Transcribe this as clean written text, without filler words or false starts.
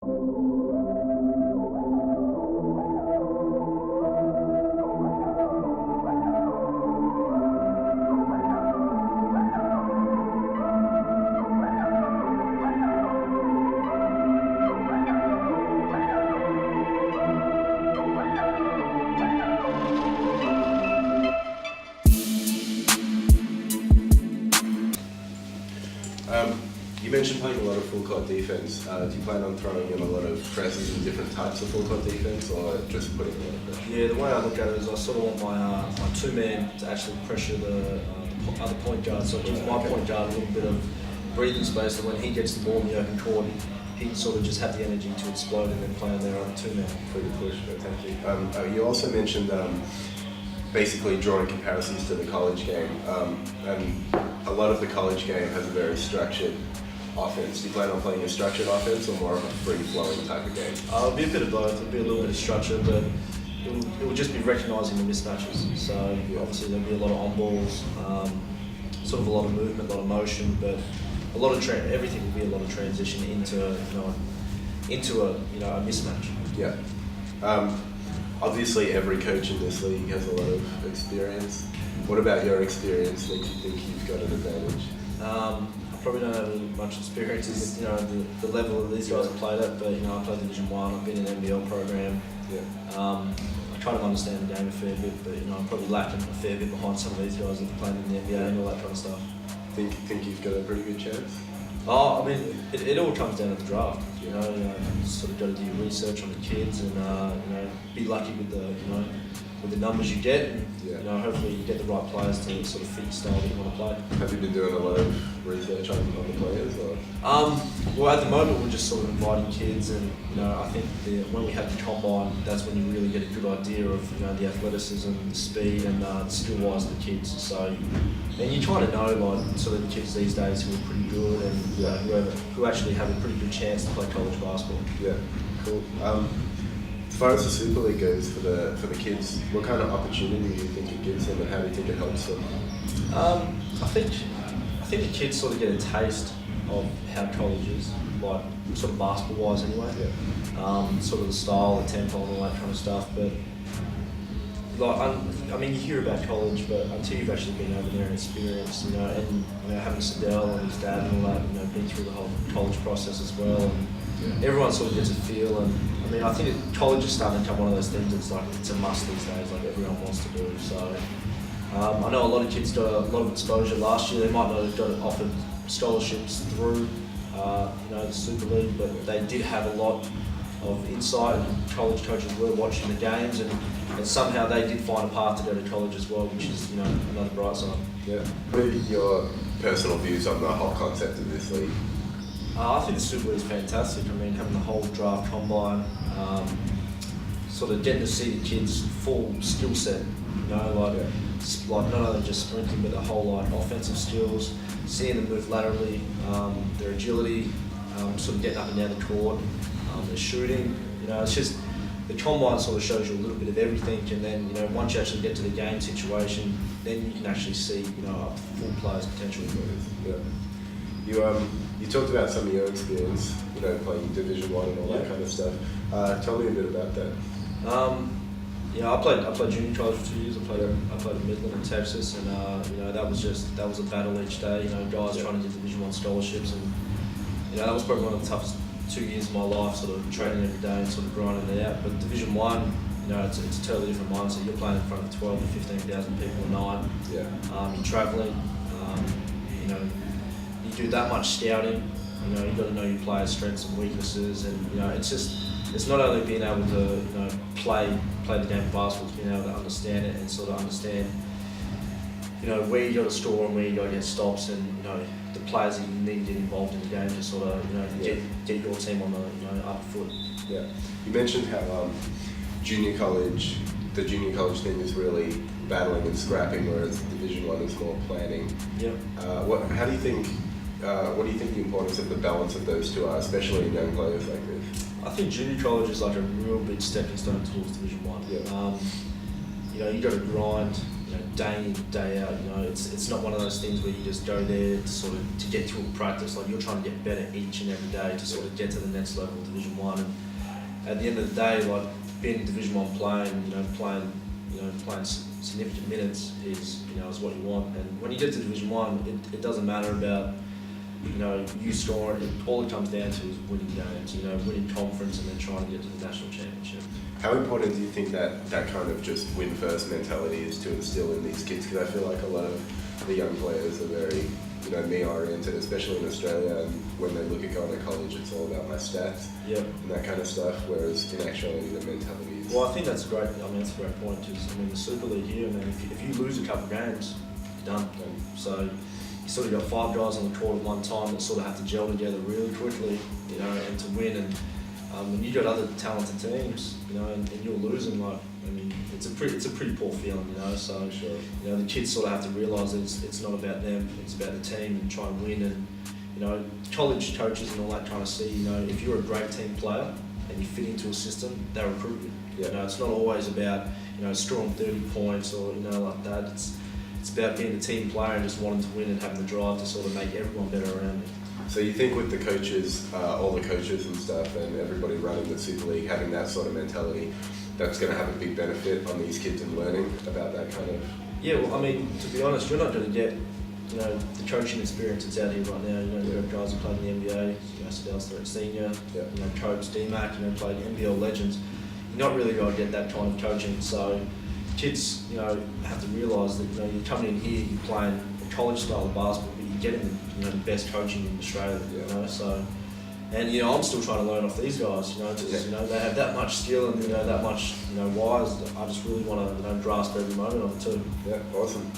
You mentioned playing a lot of full court defense. Do you plan on throwing in a lot of presses and different types of full court defense, or just putting a lot of pressure? Yeah, the way I look at it is I sort of want my two-man to actually pressure the other point guard, so it gives my point guard a little bit of breathing space, that when he gets the ball in the open court, he can sort of just have the energy to explode and then play on their own two-man. Pretty push, thank you. You also mentioned basically drawing comparisons to the college game, and a lot of the college game has a very structured offense. Do you plan on playing a structured offense or more of a free-flowing type of game? It'll be a bit of both. It'll be a little bit of structure, but it will just be recognising the mismatches. So obviously there'll be a lot of on-balls, sort of a lot of movement, a lot of motion, but a lot of everything will be a lot of transition into a mismatch. Yeah. Obviously, every coach in this league has a lot of experience. What about your experience makes you think you've got an advantage? I probably don't have much experience as the level that these guys have played at, but I played Division 1, I've been in an NBL program. Yeah. I try to understand the game a fair bit, but I'm probably lacking a fair bit behind some of these guys that are playing in the NBA and all that kind of stuff. Think you've got a pretty good chance? I mean, it all comes down to the draft. You sort of got to do your research on the kids, and be lucky with the numbers you get. And, hopefully you get the right players to sort of fit your style that you want to play. Have you been doing a lot of research on the players? Or? Well, at the moment we're just sort of inviting kids, and I think when we have the combine, that's when you really get a good idea of the athleticism, the speed, and the skill-wise of the kids. So, and you're trying to know sort of the kids these days who are pretty good and who actually have a pretty good chance to play college basketball. Yeah, cool. As far as the Super League goes for the kids, what kind of opportunity do you think it gives them, and how do you think it helps them? I think the kids sort of get a taste of how college is, like sort of basketball-wise anyway. Yeah. Sort of the style, the tempo, and all that kind of stuff. But I mean, you hear about college, but until you've actually been over there and experienced, and having Sadell and his dad and all that, been through the whole college process as well, and everyone sort of gets a feel. And I mean, I think college is starting to become one of those things that's like it's a must these days, like everyone wants to do. So I know a lot of kids got a lot of exposure last year. They might not have got offered scholarships through the Super League, but they did have a lot of insight, and college coaches were watching the games, and somehow they did find a path to go to college as well, which is another bright side. Yeah. What are your personal views on the whole concept of this league? I think the Super League is fantastic. I mean, having the whole draft combine, sort of getting to see the kids' full skill set, like not only just sprinting, but the whole offensive skills, seeing them move laterally, their agility, sort of getting up and down the court, their shooting. It's just the combine sort of shows you a little bit of everything, and then once you actually get to the game situation, then you can actually see a full player's potential. Yeah. You talked about some of your experience, playing Division 1 and all that kind of stuff. Tell me a bit about that. I played junior college for 2 years. I played in Midland in Texas, and that was a battle each day. Guys trying to get Division 1 scholarships, and that was probably one of the toughest 2 years of my life, sort of training every day and sort of grinding it out. But Division 1, it's a totally different mindset. You're playing in front of 12 to 15,000 people a night. Yeah. You're travelling. You do that much scouting. You've got to know your players' strengths and weaknesses, and it's not only being able to play the game of basketball, it's being able to understand it and sort of understand where you got to score and where you got to get stops, and the players that you need to get involved in the game to sort of get your team on the up foot. Yeah. You mentioned how the junior college thing is really battling and scrapping, whereas Division 1 is more planning. Yeah. What do you think the importance of the balance of those two are, especially in young players like this? I think junior college is like a real big stepping stone towards Division 1. Yeah. you know, you got to grind, you know, day in, day out. You know, it's not one of those things where you just go there to sort of to get through a practice. Like, you're trying to get better each and every day to sort of get to the next level of Division One. And at the end of the day, like, being in Division One, playing significant minutes is, you know, is what you want. And when you get to Division One, it doesn't matter about, you know, you scoring. All it comes down to is winning games. You know, winning conference and then trying to get to the national championship. How important do you think that kind of just win first mentality is to instill in these kids? Because I feel like a lot of the young players are very, you know, me oriented, especially in Australia. And when they look at going to college, it's all about my stats and that kind of stuff. Whereas in actuality, the mentality is. Well, I think that's great. I mean, that's a great point. Because I mean, the Super League here, man, if you lose a couple of games, you're done. So you sort of got 5 guys on the court at one time that sort of have to gel together really quickly, you know, and to win. And when you got other talented teams, you know, and you're losing, like, I mean, it's a pretty poor feeling, you know. So Sure. you know, the kids sort of have to realise that it's not about them, it's about the team, and try and win. And you know, college coaches and all that kind of see, you know, if you're a great team player and you fit into a system, they recruit you. Yeah. You know, it's not always about, you know, scoring 30 points or, you know, like that. It's about being a team player and just wanting to win and having the drive to sort of make everyone better around you. So you think with the coaches, all the coaches and stuff, and everybody running the Super League having that sort of mentality, that's going to have a big benefit on these kids and learning about that kind of. Yeah, well, I mean, to be honest, you're not going to get, you know, the coaching experience that's out here right now. You know, there are guys who played in the NBA, you know, Sadell's third senior, you know, Coach DMAC, you know, played NBL legends. You're not really going to get that kind of coaching. So kids, you know, have to realise that, you know, you're coming in here, you're playing a college style of basketball, but you're getting, you know, the best coaching in Australia. You know, so. And you know, I'm still trying to learn off these guys. You know, because you know, they have that much skill and, you know, that much, you know, wise. I just really want to, you know, grasp every moment of it too. Yeah, awesome.